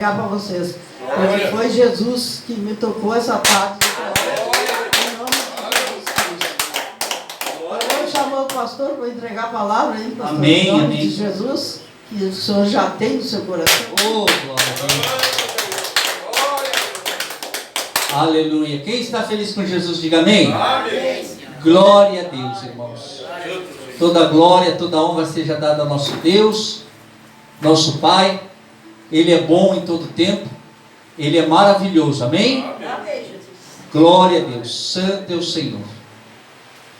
Para vocês, porque foi Jesus que me tocou essa parte em nome de Jesus Cristo. Ele chamou o pastor para entregar a palavra aí, pastor, amém, em nome amém. de Jesus, que o Senhor já tem no seu coração. Oh, glória a Deus. Aleluia. Quem está feliz com Jesus, diga amém. Amém. Glória a Deus, irmãos. Toda glória, toda honra seja dada ao nosso Deus, nosso Pai. Ele é bom em todo tempo. Ele é maravilhoso. Amém? Amém. Glória a Deus. Santo é o Senhor.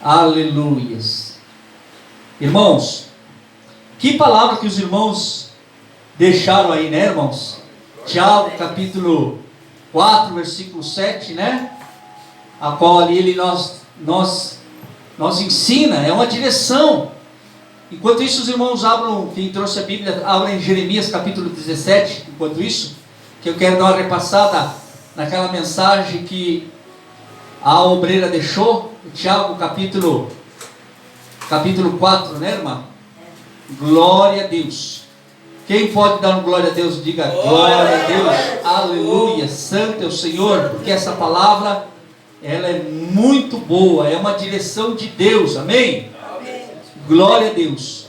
Aleluias. Irmãos, que palavra que os irmãos deixaram aí, né, irmãos? Tiago, capítulo 4, versículo 7, né? A qual ali ele nos ensina, é uma direção. Enquanto isso, os irmãos abram, quem trouxe a Bíblia, abram em Jeremias capítulo 17, enquanto isso, que eu quero dar uma repassada naquela mensagem que a obreira deixou, Tiago capítulo 4, né, irmã? Glória a Deus. Quem pode dar um glória a Deus, diga glória a Deus, aleluia, santo é o Senhor, porque essa palavra, ela é muito boa, é uma direção de Deus, amém? Glória a Deus.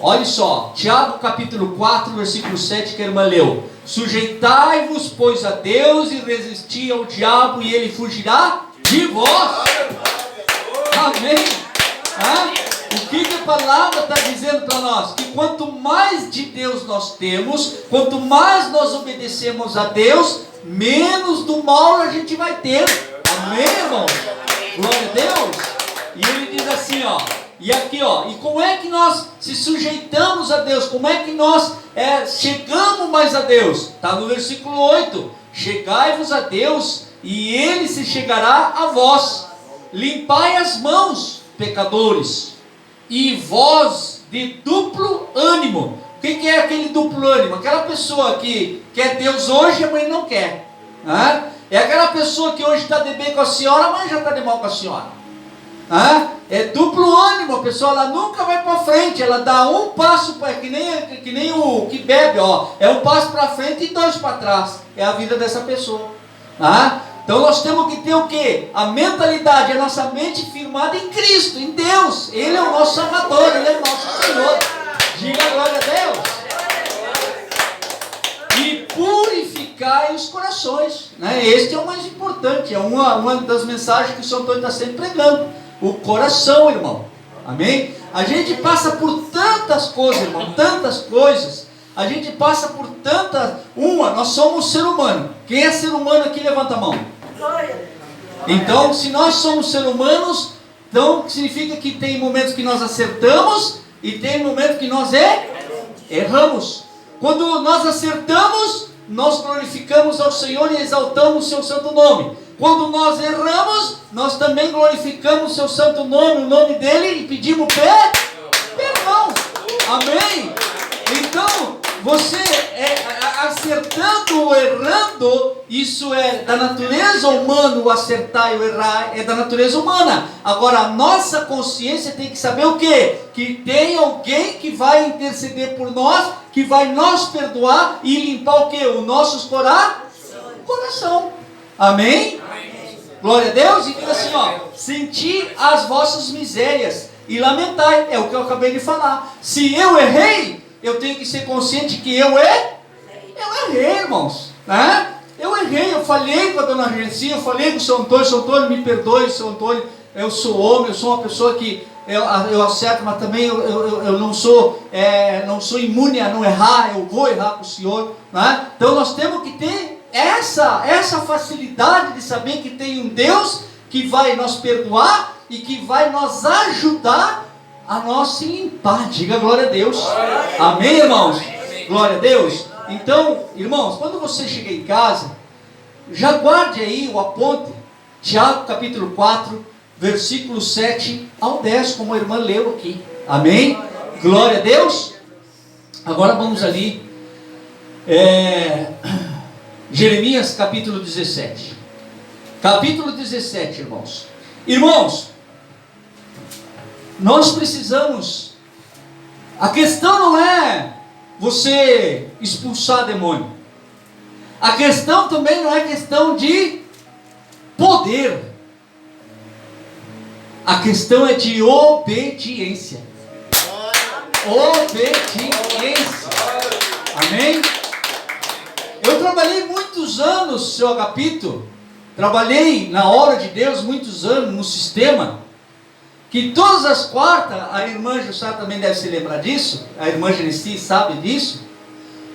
Olha só, Tiago capítulo 4, versículo 7, que a irmã leu. Sujeitai-vos, pois, a Deus e resisti ao diabo, e ele fugirá de vós. Amém. O que a palavra está dizendo para nós? Que quanto mais de Deus nós temos, quanto mais nós obedecemos a Deus, menos do mal a gente vai ter. Amém, irmão? Glória a Deus. E ele diz assim, ó. E aqui, ó, e como é que nós se sujeitamos a Deus? Como é que nós chegamos mais a Deus? Está no versículo 8. Chegai-vos a Deus, e Ele se chegará a vós. Limpai as mãos, pecadores, e vós de duplo ânimo. O que é aquele duplo ânimo? Aquela pessoa que quer Deus hoje e amanhã não quer. É aquela pessoa que hoje está de bem com a senhora, amanhã já está de mal com a senhora. É duplo ânimo, a pessoa ela nunca vai para frente, ela dá um passo, que nem o que bebe, ó, é um passo para frente e dois para trás, é a vida dessa pessoa. Então nós temos que ter o que? A mentalidade, a nossa mente firmada em Cristo, em Deus. Ele é o nosso Salvador, Ele é o nosso Senhor. Diga glória a Deus. E purificai os corações, né? Este é o mais importante, é uma das mensagens que o São Antônio está sempre pregando. O coração, irmão. Amém? A gente passa por tantas coisas, irmão, tantas coisas. A gente passa por tantas. Nós somos ser humano. Quem é ser humano aqui, levanta a mão. Então, se nós somos ser humanos, então significa que tem momentos que nós acertamos e tem momentos que nós erramos. Quando nós acertamos, nós glorificamos ao Senhor e exaltamos o seu santo nome. Quando nós erramos, nós também glorificamos o seu santo nome, o nome dele, e pedimos perdão. Amém? Então, você acertando ou errando, isso é da natureza humana, o acertar e o errar é da natureza humana. Agora, a nossa consciência tem que saber o quê? Que tem alguém que vai interceder por nós, que vai nos perdoar e limpar o quê? O nosso coração. Amém? Glória a Deus. E diz assim, ó: senti as vossas misérias e lamentai. É o que eu acabei de falar. Se eu errei, eu tenho que ser consciente que eu errei, irmãos, né? Eu errei, eu falhei com a dona Regencinha, eu falei com o São Antônio, me perdoe, São Antônio, eu sou homem, eu sou uma pessoa que eu acerto, mas também eu não sou imune a não errar, eu vou errar com o Senhor, né? Então nós temos que ter essa facilidade de saber que tem um Deus que vai nos perdoar e que vai nos ajudar a nós se limpar. Diga glória a Deus. Amém, irmãos? Glória a Deus. Então, irmãos, quando você chegar em casa, já guarde aí o aponte, Tiago capítulo 4, versículo 7 ao 10, como a irmã leu aqui. Amém? Glória a Deus. Agora vamos ali, Jeremias capítulo 17. Capítulo 17, irmãos. Irmãos, nós precisamos, a questão não é você expulsar demônio. A questão também não é questão de poder. A questão é de obediência. Obediência. Amém? Eu trabalhei muitos anos, seu Agapito. Trabalhei na obra de Deus muitos anos no sistema. Que todas as quartas, a irmã Jussá também deve se lembrar disso. A irmã Genesi sabe disso.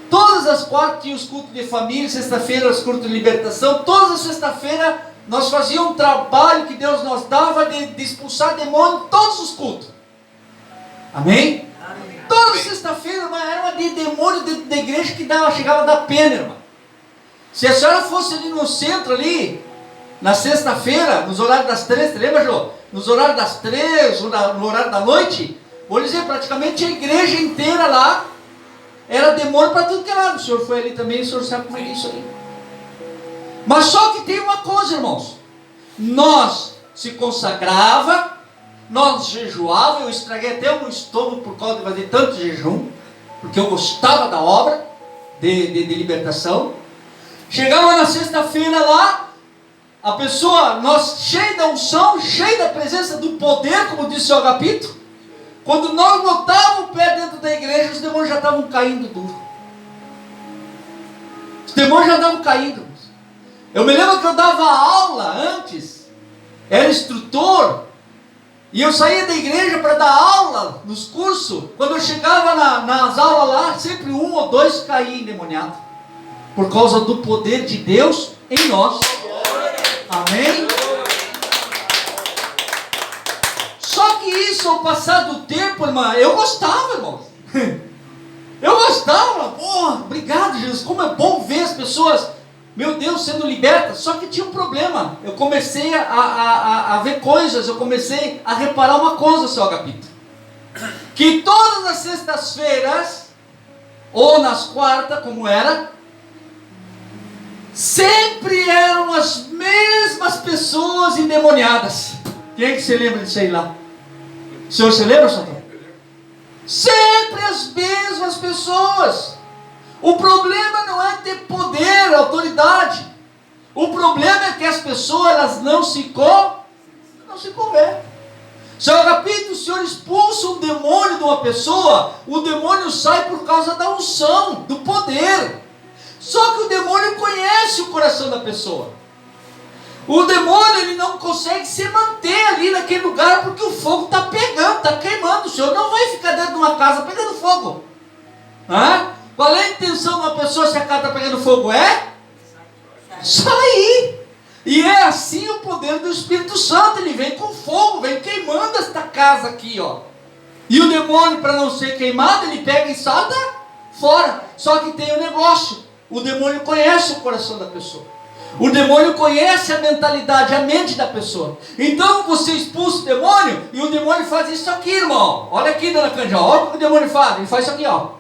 Todas as quartas tinha os cultos de família. Sexta-feira os cultos de libertação. Todas as sexta-feiras nós fazíamos um trabalho que Deus nos dava de expulsar demônio em todos os cultos. Amém? Amém. Toda sexta-feira era uma de demônio dentro da igreja que chegava a dar pena, irmã. Se a senhora fosse ali no centro, ali, na sexta-feira, nos horários das 3, lembra, Jô? Nos horários das 3, no horário da noite, vou dizer, praticamente a igreja inteira lá era demônio para tudo que era. O senhor foi ali também, o senhor sabe como é isso aí. Mas só que tem uma coisa, irmãos. Nós se consagrava, nós jejuava. Eu estraguei até o meu estômago por causa de fazer tanto jejum, porque eu gostava da obra de libertação. Chegava na sexta-feira lá, a pessoa, nós cheio da unção, cheio da presença do poder, como disse o Agapito. Quando nós botávamos o pé dentro da igreja, os demônios já estavam caindo duro. Os demônios já estavam caindo. Eu me lembro que eu dava aula antes, era instrutor, e eu saía da igreja para dar aula nos cursos. Quando eu chegava nas aulas lá, sempre um ou dois caíam endemoniados, por causa do poder de Deus em nós. Amém? Só que isso, ao passar do tempo, irmã, eu gostava, irmão. Eu gostava. Porra, obrigado, Jesus. Como é bom ver as pessoas, meu Deus, sendo libertas. Só que tinha um problema. Eu comecei a ver coisas. Eu comecei a reparar uma coisa, seu Agapito. Que todas as sextas-feiras, ou nas quartas, como era, sempre eram as mesmas pessoas endemoniadas. Quem é que se lembra disso aí lá? O senhor se lembra, Santão? Sempre as mesmas pessoas. O problema não é ter poder, autoridade. O problema é que as pessoas elas não se convertem. Seu Agapito, o senhor expulsa um demônio de uma pessoa, o demônio sai por causa da unção, do poder. Só que o demônio conhece o coração da pessoa. O demônio ele não consegue se manter ali naquele lugar porque o fogo está pegando, está queimando. O senhor não vai ficar dentro de uma casa pegando fogo. Qual é a intenção de uma pessoa se a casa está pegando fogo? É sair. E é assim o poder do Espírito Santo. Ele vem com fogo, vem queimando esta casa aqui, ó. E o demônio, para não ser queimado, ele pega e salta fora. Só que tem um negócio. O demônio conhece o coração da pessoa. O demônio conhece a mentalidade, a mente da pessoa. Então você expulsa o demônio e o demônio faz isso aqui, irmão. Olha aqui, dona Cândia, olha o que o demônio faz. Ele faz isso aqui, ó.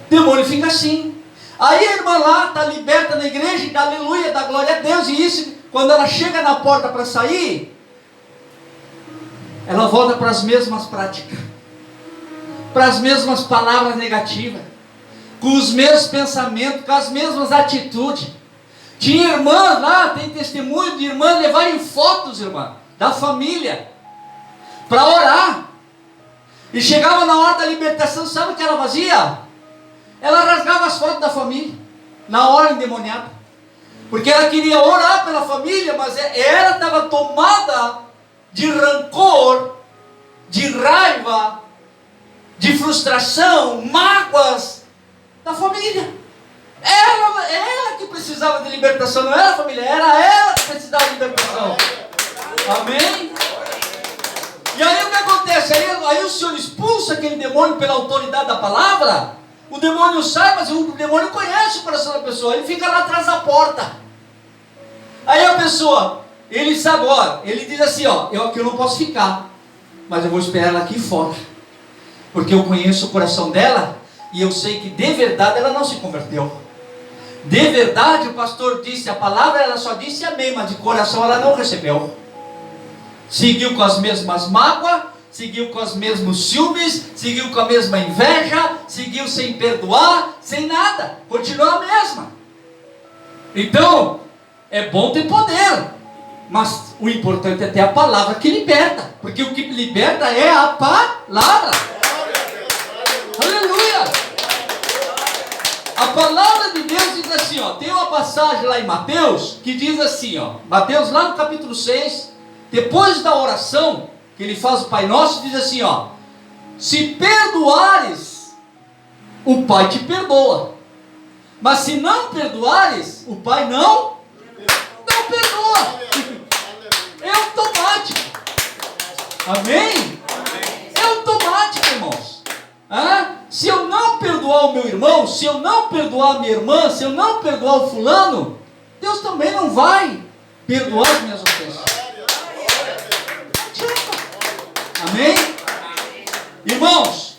O demônio fica assim. Aí a irmã lá está liberta na igreja e dá aleluia, dá glória a Deus. E isso, quando ela chega na porta para sair, ela volta para as mesmas práticas, para as mesmas palavras negativas, com os mesmos pensamentos, com as mesmas atitudes. Tinha irmã lá, tem testemunho de irmã levarem fotos, irmã, da família, para orar. E chegava na hora da libertação, sabe o que ela fazia? Ela rasgava as fotos da família, na hora endemoniada. Porque ela queria orar pela família, mas ela estava tomada de rancor, de raiva, de frustração, mágoas da família. Ela que precisava de libertação, não era a família, era ela que precisava de libertação. Amém? E aí o que acontece? Aí o Senhor expulsa aquele demônio pela autoridade da palavra. O demônio sai, mas o demônio conhece o coração da pessoa. Ele fica lá atrás da porta. Aí a pessoa, ele sabe, ó, ele diz assim, ó, eu aqui não posso ficar, mas eu vou esperar ela aqui fora. Porque eu conheço o coração dela e eu sei que de verdade ela não se converteu. De verdade, o pastor disse, a palavra ela só disse amém, mas de coração ela não recebeu. Seguiu com as mesmas mágoas, seguiu com os mesmos ciúmes, seguiu com a mesma inveja, seguiu sem perdoar, sem nada, continua a mesma. Então, é bom ter poder, mas o importante é ter a palavra que liberta, porque o que liberta é a palavra. Aleluia! A palavra de Deus diz assim, ó, tem uma passagem lá em Mateus, que diz assim, ó, Mateus lá no capítulo 6, depois da oração, que ele faz o Pai Nosso, diz assim, ó, se perdoares, o Pai te perdoa, mas se não perdoares, o Pai não perdoa. É automático. Amém? É automático, irmãos. Se eu não perdoar o meu irmão, se eu não perdoar a minha irmã, se eu não perdoar o fulano, Deus também não vai perdoar as minhas ofensas. Amém? Irmãos,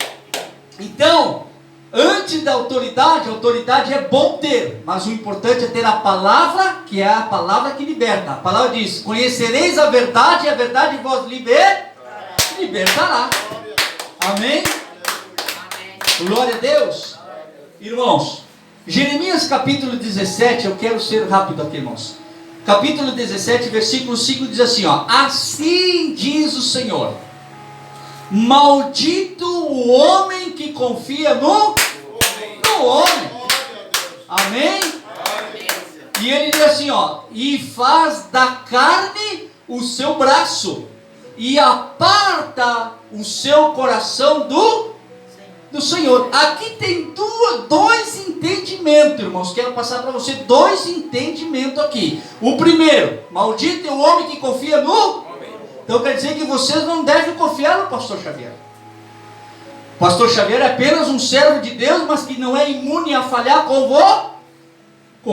então, antes da autoridade, a autoridade é bom ter, mas o importante é ter a palavra, que é a palavra que liberta. A palavra diz, conhecereis a verdade, e a verdade vos libertará. Amém? Glória a Deus. Irmãos, Jeremias capítulo 17, eu quero ser rápido aqui, irmãos. Capítulo 17, versículo 5 diz assim, ó, assim diz o Senhor, maldito o homem que confia no homem. Amém? E ele diz assim, ó, e faz da carne o seu braço, e aparta o seu coração do Senhor. Aqui tem dois entendimentos, irmãos. Quero passar para você dois entendimentos aqui. O primeiro, maldito é o homem que confia no homem. Então quer dizer que vocês não devem confiar no pastor Xavier. O pastor Xavier é apenas um servo de Deus, mas que não é imune a falhar com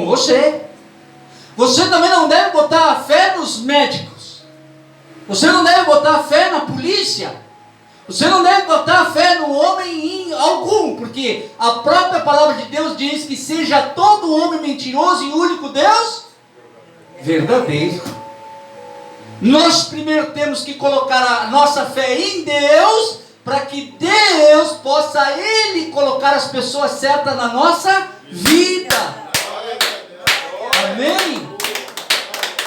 você. Você também não deve botar a fé nos médicos. Você não deve botar a fé na polícia. Você não deve botar a fé no homem algum, porque a própria palavra de Deus diz que seja todo homem mentiroso e o único Deus verdadeiro. Nós primeiro temos que colocar a nossa fé em Deus, para que Deus possa Ele colocar as pessoas certas na nossa vida. Amém?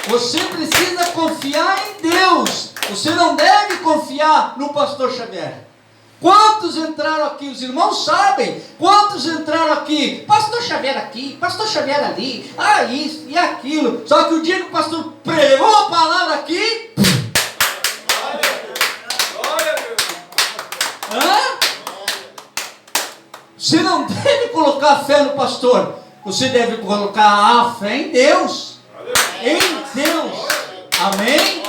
Você precisa confiar em Deus. Você não deve confiar no pastor Xavier. Quantos entraram aqui? Os irmãos sabem. Quantos entraram aqui? Pastor Xavier aqui, pastor Xavier ali. Isso e aquilo. Só que o dia que o pastor pregou a palavra aqui... Você não deve colocar a fé no pastor. Você deve colocar a fé em Deus. Em Deus. Amém?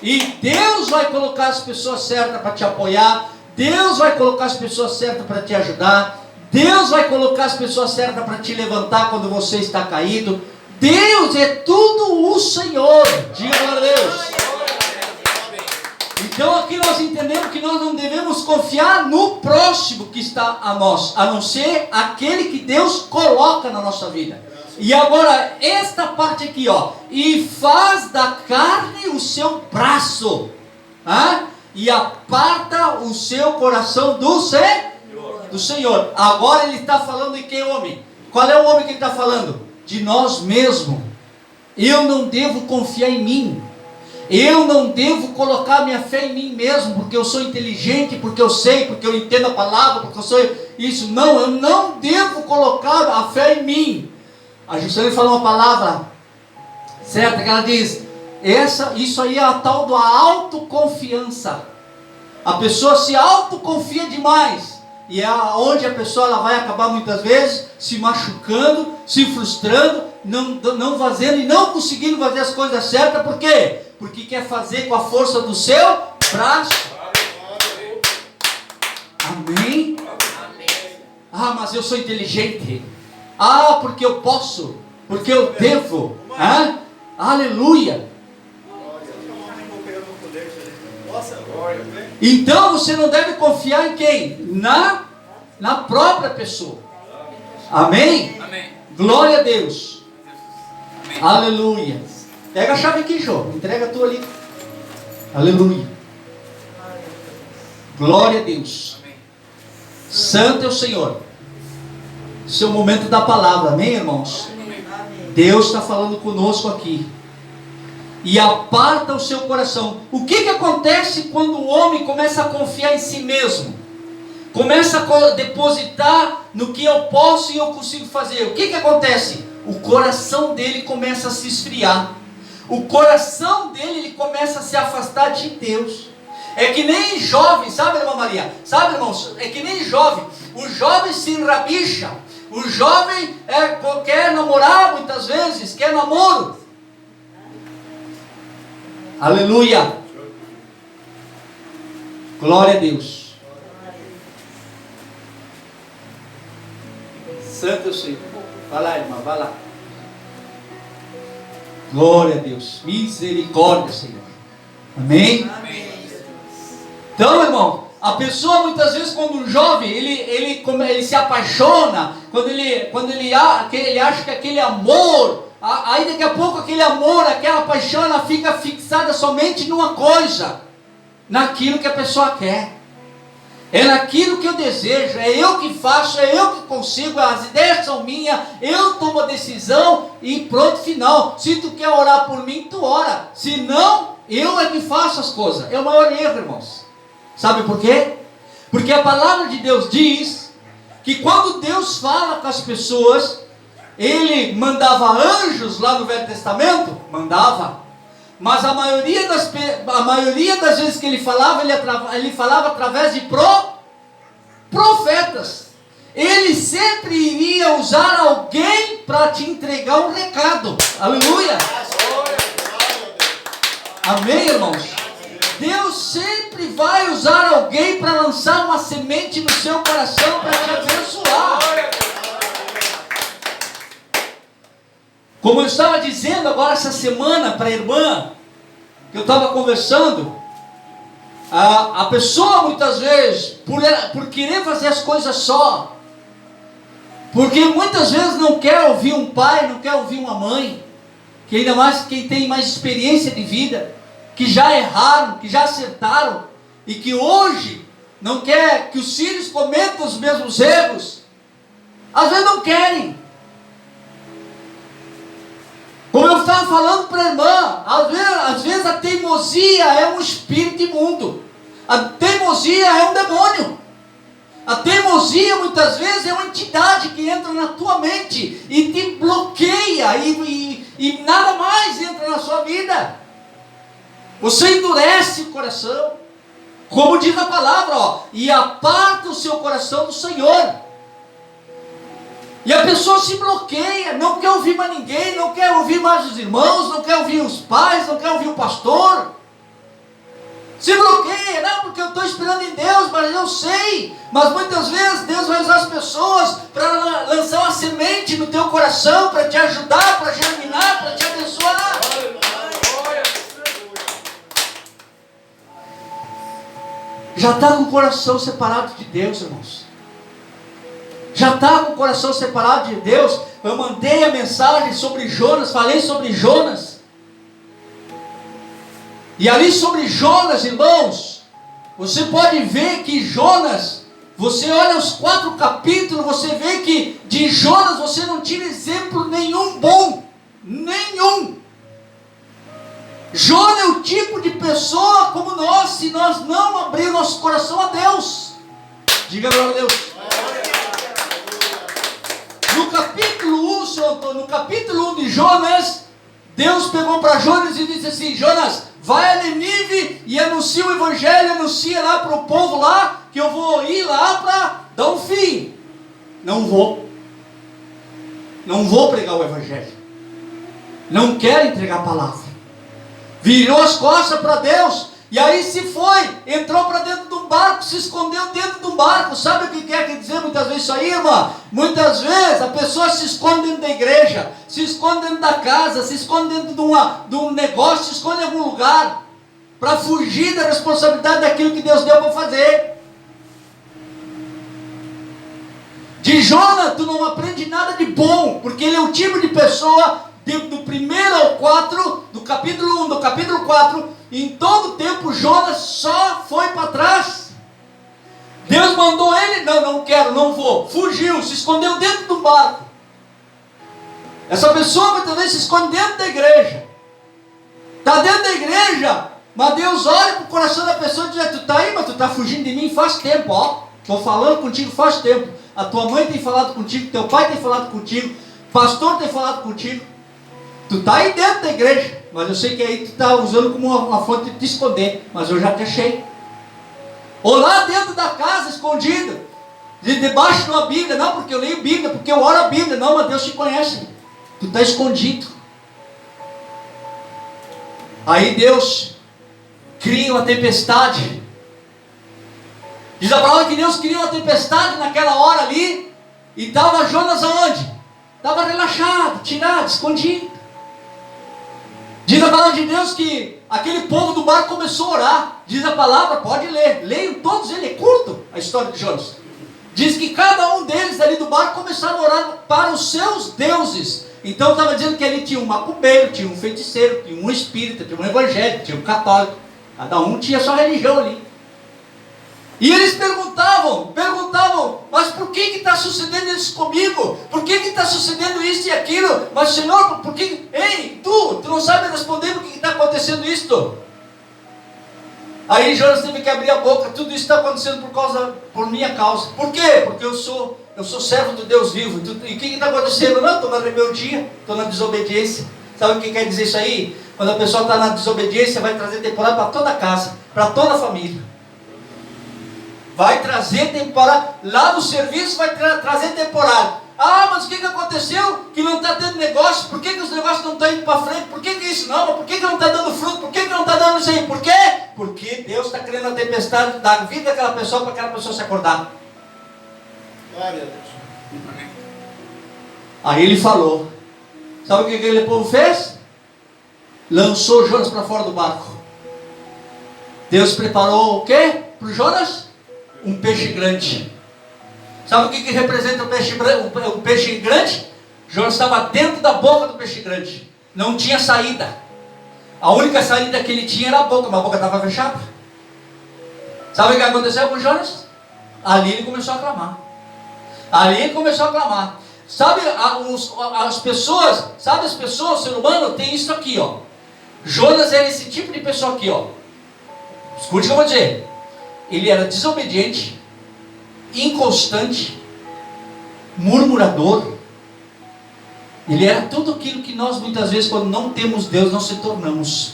E Deus vai colocar as pessoas certas para te apoiar. Deus vai colocar as pessoas certas para te ajudar. Deus vai colocar as pessoas certas para te levantar quando você está caído. Deus é tudo o Senhor. Diga glória a Deus. Então aqui nós entendemos que nós não devemos confiar no próximo que está a nós, a não ser aquele que Deus coloca na nossa vida. E agora, esta parte aqui, ó, e faz da carne o seu braço, e aparta o seu coração do Senhor. Agora ele está falando de que homem? Qual é o homem que ele está falando? De nós mesmos. Eu não devo confiar em mim. Eu não devo colocar minha fé em mim mesmo, porque eu sou inteligente, porque eu sei, porque eu entendo a palavra, porque eu sou isso. Não, eu não devo colocar a fé em mim. A Juscelina falou uma palavra certa, que ela diz, isso aí é a tal da autoconfiança. A pessoa se autoconfia demais, e é onde a pessoa ela vai acabar muitas vezes se machucando, se frustrando, não fazendo e não conseguindo fazer as coisas certas. Por quê? Porque quer fazer com a força do seu braço. Amém? Mas eu sou inteligente. Porque eu posso, porque eu devo. Aleluia. Então você não deve confiar em quem? Na própria pessoa. Amém? Amém. Glória a Deus. Amém. Aleluia. Pega a chave aqui, Jô. Entrega a tua ali. Aleluia. Glória a Deus. Amém. Santo é o Senhor. Esse é o momento da palavra. Amém, irmãos? Amém. Deus está falando conosco aqui. E aparta o seu coração. O que acontece quando o homem começa a confiar em si mesmo? Começa a depositar no que eu posso e eu consigo fazer. O que acontece? O coração dele começa a se esfriar. O coração dele ele começa a se afastar de Deus. É que nem jovem, sabe, irmã Maria? Sabe, irmãos? É que nem jovem. O jovem se enrabicha. O jovem quer namorar muitas vezes, quer namoro. Aleluia. Glória a Deus. Santo Senhor. Vai lá, irmã, vai lá. Glória a Deus. Misericórdia, Senhor. Amém? Amém. Então, irmão, a pessoa muitas vezes quando um jovem, ele se apaixona, quando ele acha que aquele amor, aí daqui a pouco aquele amor, aquela paixão, ela fica fixada somente numa coisa, naquilo que a pessoa quer. É naquilo que eu desejo, é eu que faço, é eu que consigo, as ideias são minhas, eu tomo a decisão e pronto, final. Se tu quer orar por mim, tu ora. Se não, eu é que faço as coisas. É o maior erro, irmãos. Sabe por quê? Porque a palavra de Deus diz que quando Deus fala com as pessoas, Ele mandava anjos lá no Velho Testamento? Mandava. Mas a maioria das vezes que Ele falava, Ele falava através de profetas. Ele sempre iria usar alguém para te entregar um recado. Aleluia! Amém, irmãos? Deus sempre vai usar alguém para lançar uma semente no seu coração para te abençoar. Como eu estava dizendo agora essa semana para a irmã, que eu estava conversando, a pessoa muitas vezes, por querer fazer as coisas só, porque muitas vezes não quer ouvir um pai, não quer ouvir uma mãe, que ainda mais quem tem mais experiência de vida, que já erraram, que já acertaram, e que hoje não quer que os filhos cometam os mesmos erros, às vezes não querem. Como eu estava falando para a irmã, às vezes a teimosia é um espírito imundo, a teimosia é um demônio, a teimosia muitas vezes é uma entidade que entra na tua mente e te bloqueia e nada mais entra na sua vida. Você endurece o coração, como diz a palavra, e aparta o seu coração do Senhor. E a pessoa se bloqueia, não quer ouvir mais ninguém, não quer ouvir mais os irmãos, não quer ouvir os pais, não quer ouvir o pastor. Se bloqueia, não, porque eu estou esperando em Deus, mas eu sei. Mas muitas vezes Deus vai usar as pessoas para lançar uma semente no teu coração, para te ajudar, para germinar, para te abençoar. Já está com o coração separado de Deus, irmãos. Já está com o coração separado de Deus. Eu mandei a mensagem sobre Jonas, falei sobre Jonas. E ali sobre Jonas, irmãos, você pode ver que Jonas, você olha os 4 capítulos, você vê que de Jonas você não tira exemplo nenhum bom. Nenhum. Jonas é o tipo de pessoa como nós, se nós não abrir nosso coração a Deus. Diga glória a Deus. No capítulo 1, Senhor Antônio, no capítulo 1 de Jonas, Deus pegou para Jonas e disse assim: Jonas, vai a Nínive e anuncia o evangelho, anuncia lá para o povo lá, que eu vou ir lá para dar um fim. Não vou pregar o evangelho, não quero entregar a palavra. Virou as costas para Deus, e aí se foi, entrou para dentro de um barco, se escondeu dentro de um barco. Sabe o que quer dizer muitas vezes isso aí, irmã? Muitas vezes a pessoa se esconde dentro da igreja, se esconde dentro da casa, se esconde dentro de um negócio, se esconde em algum lugar, para fugir da responsabilidade daquilo que Deus deu para fazer. De Jonas tu não aprende nada de bom, porque ele é o tipo de pessoa, do 1 ao 4, do capítulo 1, do capítulo 4, em todo o tempo Jonas só foi para trás. Deus mandou ele, não quero, não vou, fugiu, se escondeu dentro do barco. Essa pessoa muitas vezes se esconde dentro da igreja, está dentro da igreja, mas Deus olha para o coração da pessoa e diz: tu está aí, mas tu está fugindo de mim faz tempo, ó, estou falando contigo faz tempo, a tua mãe tem falado contigo, teu pai tem falado contigo, pastor tem falado contigo, tu está aí dentro da igreja, mas eu sei que aí tu está usando como uma fonte de te esconder, mas eu já te achei. Ou lá dentro da casa, escondido, debaixo de uma Bíblia, não porque eu leio Bíblia, porque eu oro a Bíblia, não, mas Deus te conhece, tu está escondido. Aí Deus cria uma tempestade. Diz a palavra que Deus cria uma tempestade naquela hora ali, e estava Jonas aonde? Estava relaxado, tirado, escondido. Diz a palavra de Deus que aquele povo do barco começou a orar. Diz a palavra, pode ler, leiam todos, ele é curto a história de Jonas. Diz que cada um deles ali do barco começaram a orar para os seus deuses. Então estava dizendo que ali tinha um macumbeiro, tinha um feiticeiro, tinha um espírita, tinha um evangélico, tinha um católico. Cada um tinha a sua religião ali. E eles perguntavam, mas por que está sucedendo isso comigo? Por que está sucedendo isso e aquilo? Mas Senhor, por que? Ei, tu não sabe responder por que está acontecendo isto? Aí Jonas teve que abrir a boca. Tudo isso está acontecendo por minha causa. Por quê? Porque eu sou servo do Deus vivo. E o que está acontecendo? Não, estou na rebeldia, estou na desobediência. Sabe o que quer dizer isso aí? Quando a pessoa está na desobediência, vai trazer temporada para toda a casa, para toda a família. Vai trazer temporada. Lá no serviço vai trazer temporada. Ah, mas o que aconteceu? Que não está tendo negócio? Por que os negócios não estão indo para frente? Por que isso não? Por que não está dando fruto? Por que não está dando isso aí? Por quê? Porque Deus está criando a tempestade da vida daquela pessoa para aquela pessoa se acordar. Glória a Deus. Aí ele falou. Sabe o que aquele povo fez? Lançou Jonas para fora do barco. Deus preparou o quê? Para o Jonas? Um peixe grande. Sabe o que representa o peixe grande? Jonas estava dentro da boca do peixe grande. Não tinha saída. A única saída que ele tinha era a boca, mas a boca estava fechada. Sabe o que aconteceu com Jonas? Ali ele começou a clamar. Sabe as pessoas, o ser humano tem isso aqui, ó. Jonas era esse tipo de pessoa aqui, ó. Escute o que eu vou dizer. Ele era desobediente, inconstante, murmurador. Ele era tudo aquilo que nós muitas vezes, quando não temos Deus, não se tornamos.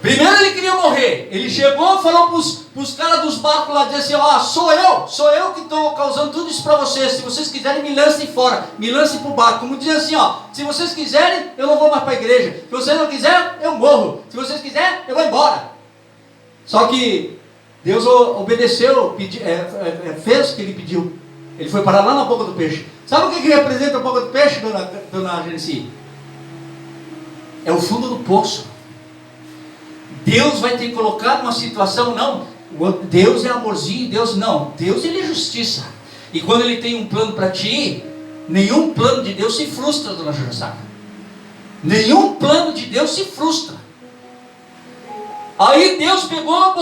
Primeiro ele queria morrer. Ele chegou e falou para os caras dos barcos lá, disse assim: ó, sou eu que estou causando tudo isso para vocês. Se vocês quiserem, me lancem fora, me lancem para o barco. Como dizia assim, ó, se vocês quiserem, eu não vou mais para a igreja. Se vocês não quiserem, eu morro. Se vocês quiserem, eu vou embora. Só que Deus obedeceu, fez o que ele pediu. Ele foi parar lá na boca do peixe. Sabe o que representa a boca do peixe, dona Genesi? É o fundo do poço. Deus vai te colocar numa situação, não, Deus é amorzinho, Deus ele é justiça. E quando ele tem um plano para ti, nenhum plano de Deus se frustra, dona Jurassaka. Nenhum plano de Deus se frustra. Aí Deus pegou,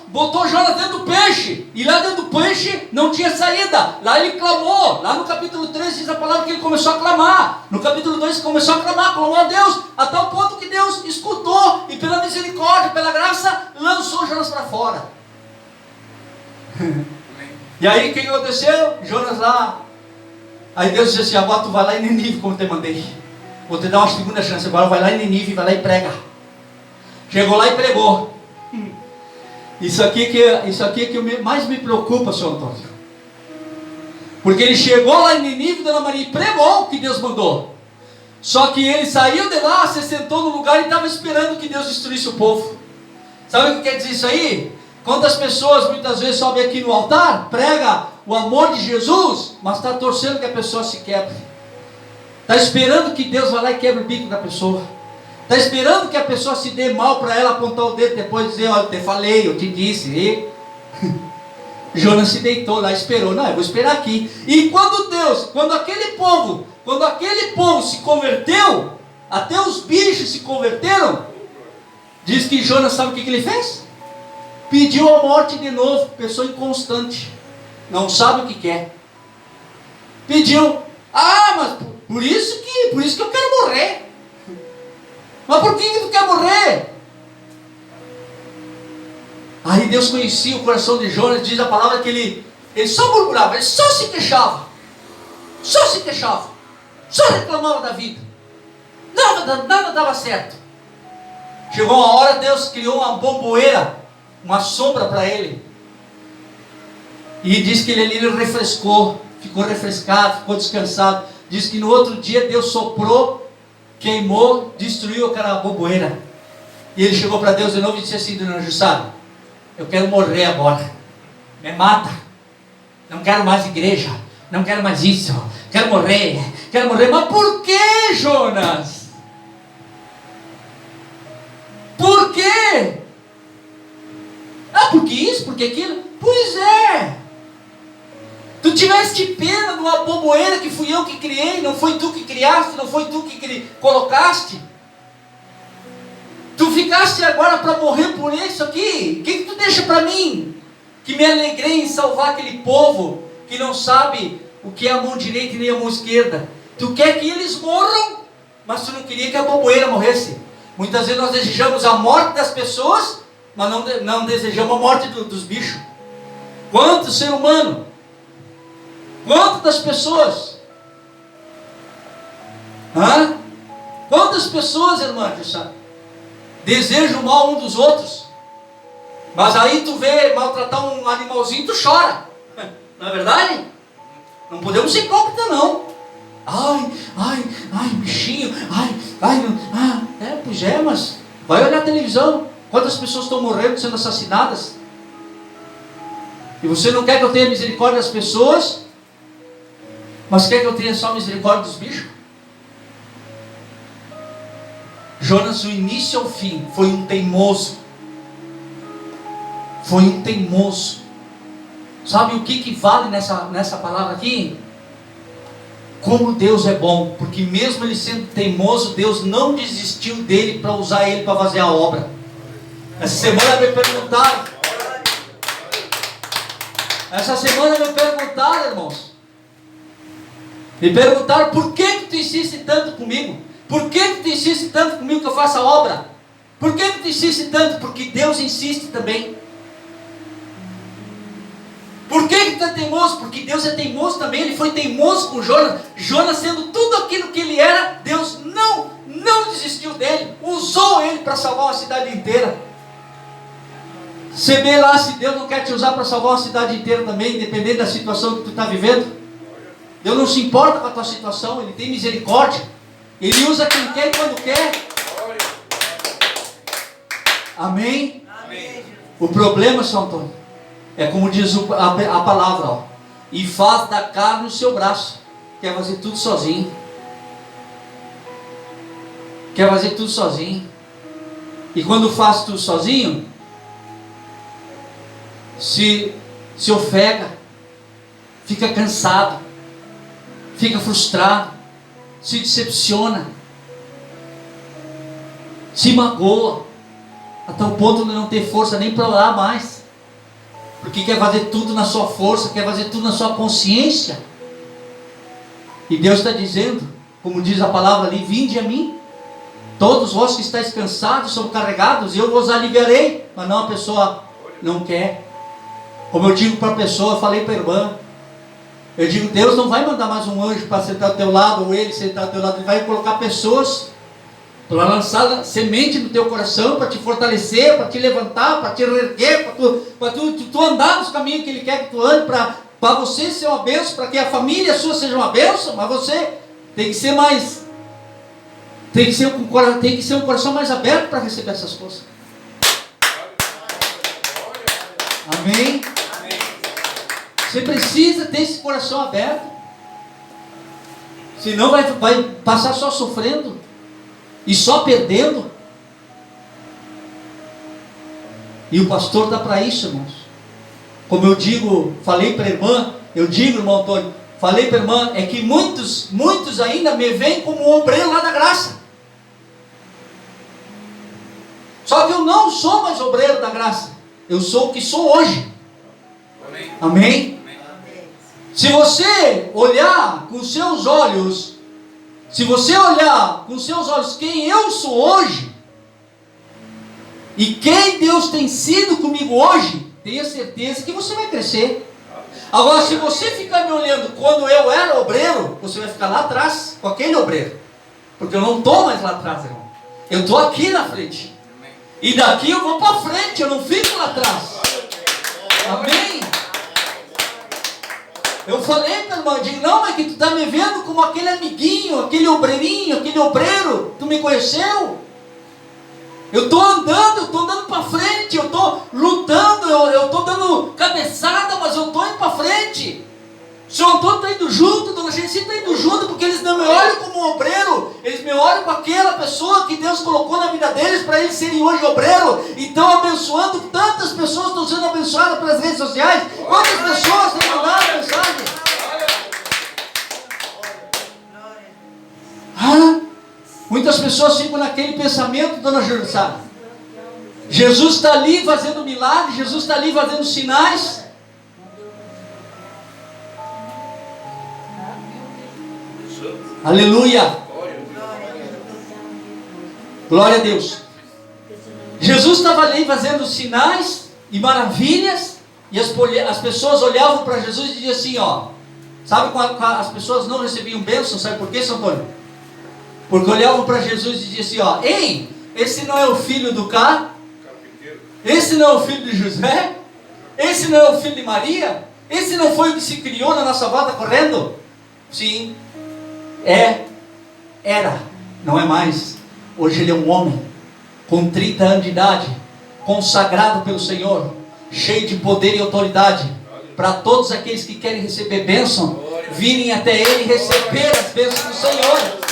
botou Jonas dentro do peixe, e lá dentro do peixe não tinha saída. Lá ele clamou. Lá no capítulo 3 diz a palavra que ele começou a clamar. No capítulo 2 começou a clamar, clamou a Deus, a tal ponto que Deus escutou, e pela misericórdia, pela graça, lançou Jonas para fora. E aí o que aconteceu? Jonas lá. Aí Deus disse assim: agora tu vai lá em Nínive, como eu te mandei. Vou te dar uma segunda chance. Agora vai lá em Nínive, vai lá e prega. Chegou lá e pregou. Isso aqui que mais me preocupa, senhor Antônio. Porque ele chegou lá em Nínive, dona Maria, e pregou o que Deus mandou. Só que ele saiu de lá, se sentou no lugar e estava esperando que Deus destruísse o povo. Sabe o que quer dizer isso aí? Quantas pessoas muitas vezes sobem aqui no altar, prega o amor de Jesus, mas está torcendo que a pessoa se quebre. Está esperando que Deus vá lá e quebre o bico da pessoa. Está esperando que a pessoa se dê mal para ela apontar o dedo depois e dizer: olha, eu te falei, eu te disse. Jonas se deitou lá, esperou. Não, eu vou esperar aqui. E quando aquele povo se converteu, até os bichos se converteram, diz que Jonas, sabe o que ele fez? Pediu a morte de novo. Pessoa inconstante, não sabe o que quer. Pediu. Mas por isso que eu quero morrer. Mas por que tu quer morrer? Aí Deus conhecia o coração de Jonas. Diz a palavra que ele só murmurava, ele só se queixava, só reclamava da vida. Nada dava certo. Chegou uma hora, Deus criou uma bomboeira, uma sombra para ele. E diz que ele ali refrescou, ficou refrescado, ficou descansado. Diz que no outro dia Deus soprou, queimou, destruiu aquela bomboeira. E ele chegou para Deus de novo e disse assim: Dona Jussara, eu quero morrer agora, me mata, não quero mais igreja, não quero mais isso, quero morrer. Mas por que, Jonas? Por quê? Porque isso, porque aquilo. Pois é, tu tiveste pena de uma bomboeira que fui eu que criei, não foi tu que criaste, não foi tu que colocaste. Tu ficaste agora para morrer por isso aqui? O que tu deixa para mim? Que me alegrei em salvar aquele povo que não sabe o que é a mão direita e nem a mão esquerda. Tu quer que eles morram, mas tu não queria que a bomboeira morresse. Muitas vezes nós desejamos a morte das pessoas, mas não desejamos a morte dos bichos. Quanto ser humano? Quanto das pessoas? Quantas pessoas, irmã, desejam o mal um dos outros? Mas aí tu vê maltratar um animalzinho, tu chora. Não é verdade? Não podemos ser hipócritas, não. Bichinho, pois é, mas vai olhar a televisão. Quantas pessoas estão morrendo, sendo assassinadas? E você não quer que eu tenha misericórdia das pessoas, mas quer que eu tenha só misericórdia dos bichos? Jonas, do início ao fim, foi um teimoso. Sabe o que vale nessa palavra aqui? Como Deus é bom, porque mesmo ele sendo teimoso, Deus não desistiu dele para usar ele para fazer a obra. Essa semana me perguntaram, irmãos, por que tu insiste tanto comigo? Por que tu insiste tanto comigo que eu faça a obra? Por que tu insiste tanto? Porque Deus insiste também. Por que tu é teimoso? Porque Deus é teimoso também. Ele foi teimoso com Jonas. Jonas, sendo tudo aquilo que ele era, Deus não desistiu dele. Usou ele para salvar uma cidade inteira. Você vê lá se Deus não quer te usar para salvar uma cidade inteira também, independente da situação que tu está vivendo. Deus não se importa com a tua situação. Ele tem misericórdia. Ele usa quem quer e quando quer. Amém? O problema, São Antônio, é como diz a palavra, e faz da carne o seu braço. Quer fazer tudo sozinho. E quando faz tudo sozinho, se ofega, fica cansado, fica frustrado, se decepciona, se magoa, até o ponto de não ter força nem para orar mais, porque quer fazer tudo na sua força, quer fazer tudo na sua consciência. E Deus está dizendo, como diz a palavra ali: vinde a mim, todos vós que estáis cansados, sobrecarregados, e eu vos aliviarei. Mas não, a pessoa não quer. Como eu digo para a pessoa, eu falei para a irmã, eu digo: Deus não vai mandar mais um anjo para sentar ao teu lado, ou ele sentar ao teu lado. Ele vai colocar pessoas para lançar semente no teu coração, para te fortalecer, para te levantar, para te erguer, para tu andar nos caminhos que Ele quer que tu ande, para você ser uma bênção, para que a família sua seja uma bênção. Mas você tem que ser mais, tem que ser um coração mais aberto para receber essas coisas. Amém? Você precisa ter esse coração aberto, senão vai passar só sofrendo e só perdendo. E o pastor dá para isso, irmãos. como eu digo, falei para a irmã, eu digo, irmão Antônio, falei para a irmã, é que muitos ainda me veem como um obreiro lá da graça. Só que eu não sou mais obreiro da graça. Eu sou o que sou hoje. Amém? Amém? Se você olhar com seus olhos, quem eu sou hoje, e quem Deus tem sido comigo hoje, tenha certeza que você vai crescer. Agora, se você ficar me olhando quando eu era obreiro, você vai ficar lá atrás com aquele obreiro. Porque eu não estou mais lá atrás, irmão. Eu estou aqui na frente. E daqui eu vou para frente, eu não fico lá atrás. Amém? Eu falei para a irmã, digo, não, é que tu está me vendo como aquele amiguinho, aquele obreirinho, aquele obreiro. Tu me conheceu? Eu estou andando para frente, eu estou lutando, eu estou dando cabeçada, mas eu estou indo para frente. O senhor Antônio está indo junto, dona Genesi está indo junto, porque eles não me olham como um obreiro, eles me olham com aquela pessoa que Deus colocou na vida deles, para eles serem hoje obreiro, e estão abençoando, tantas pessoas estão sendo abençoadas pelas redes sociais, quantas pessoas têm mandado mensagem? Muitas pessoas ficam naquele pensamento, dona Jursá. Jesus está ali fazendo milagres, Jesus está ali fazendo sinais. Aleluia. Glória a Deus. Jesus estava ali fazendo sinais e maravilhas, e as pessoas olhavam para Jesus e diziam assim, ó. Sabe quando as pessoas não recebiam bênção? Sabe por quê, São Antônio? Porque olhavam para Jesus e diziam assim, ó, ei, esse não é o filho do Cá? Esse não é o filho de José? Esse não é o filho de Maria? Esse não foi o que se criou na nossa volta correndo? Sim, era, não é mais. Hoje ele é um homem, com 30 anos de idade, consagrado pelo Senhor, cheio de poder e autoridade, para todos aqueles que querem receber bênção, virem até ele e receber as bênçãos do Senhor.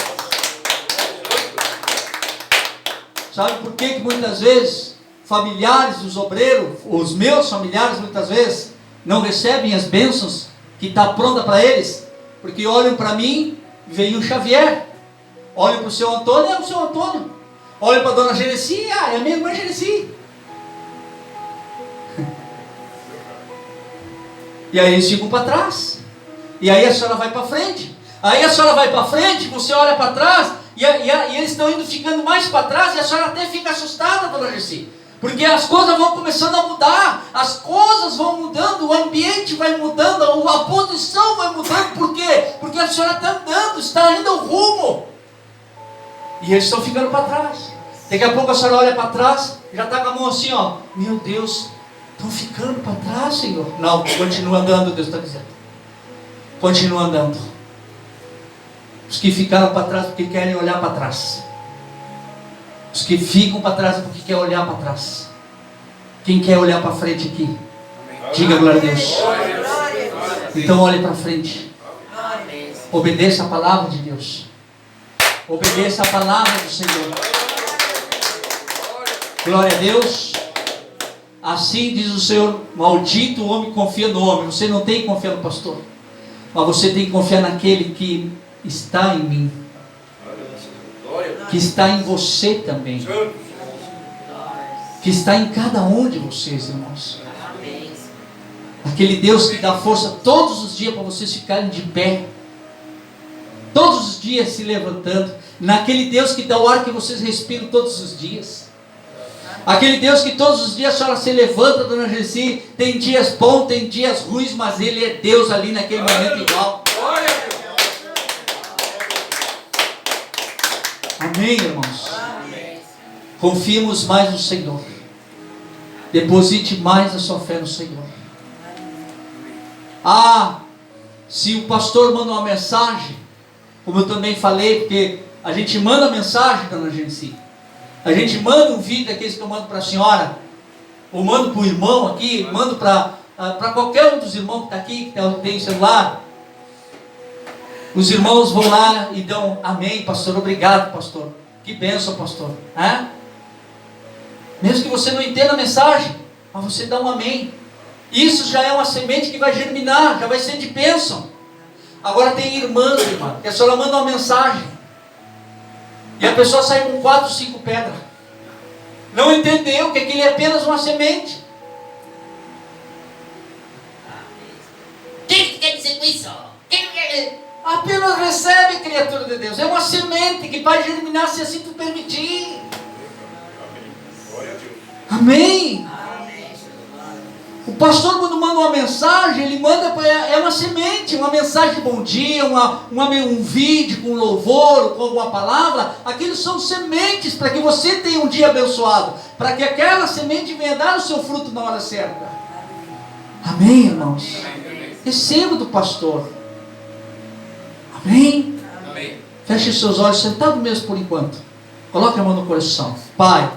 Sabe por que muitas vezes familiares dos obreiros, os meus familiares muitas vezes, não recebem as bênçãos que está pronta para eles? Porque olham para mim, veio o Xavier. Olham para o seu Antônio, é o seu Antônio. Olham para a dona Genesi, é a minha irmã Genesi. E aí eles ficam para trás. E aí a senhora vai para frente. Aí a senhora vai para frente, você olha para trás, e eles estão indo ficando mais para trás, e a senhora até fica assustada, dona Genesi. Porque as coisas vão começando a mudar, as coisas vão mudando, o ambiente vai mudando, a posição vai mudando. Por quê? Porque a senhora está andando, está indo ao rumo. E eles estão ficando para trás. Daqui a pouco a senhora olha para trás, já está com a mão assim, ó. Meu Deus, estão ficando para trás, Senhor. Não, continua andando, Deus está dizendo. Continua andando. Os que ficaram para trás porque querem olhar para trás. Os que ficam para trás é porque querem olhar para trás. Quem quer olhar para frente aqui? Diga glória a Deus. Então olhe para frente. Obedeça a palavra de Deus. Obedeça a palavra do Senhor. Glória a Deus. Assim diz o Senhor: maldito o homem que confia no homem. Você não tem que confiar no pastor, mas você tem que confiar naquele que está em mim, que está em você também, que está em cada um de vocês, irmãos. Aquele Deus que dá força todos os dias para vocês ficarem de pé, todos os dias se levantando. Naquele Deus que dá o ar que vocês respiram todos os dias. Aquele Deus que todos os dias a senhora se levanta, dona Genesi. Tem dias bons, tem dias ruins, mas Ele é Deus ali naquele momento igual. Amém, irmãos? Confiemos mais no Senhor. Deposite mais a sua fé no Senhor. Se o pastor manda uma mensagem, como eu também falei, porque a gente manda mensagem, dona Genesi. A gente manda um vídeo daqueles que eu mando para a senhora, ou mando para o irmão aqui, mando para qualquer um dos irmãos que está aqui, que tem celular. Os irmãos vão lá e dão amém, pastor, obrigado, pastor. Que bênção, pastor. Mesmo que você não entenda a mensagem, mas você dá um amém. Isso já é uma semente que vai germinar, já vai ser de bênção. Agora tem irmãs, irmã, que a senhora manda uma mensagem e a pessoa sai com 4, 5 pedras. Não entendeu que aquilo é apenas uma semente. O que quer dizer com isso? Apenas recebe, criatura de Deus. É uma semente que vai germinar se assim tu permitir. Amém? O pastor, quando manda uma mensagem, ele manda, é uma semente, uma mensagem de bom dia, um vídeo com louvor, com alguma palavra. Aqueles são sementes para que você tenha um dia abençoado, para que aquela semente venha dar o seu fruto na hora certa. Amém, irmãos? Receba do pastor. Amém? Amém. Feche seus olhos, sentado mesmo por enquanto. Coloque a mão no coração. Pai,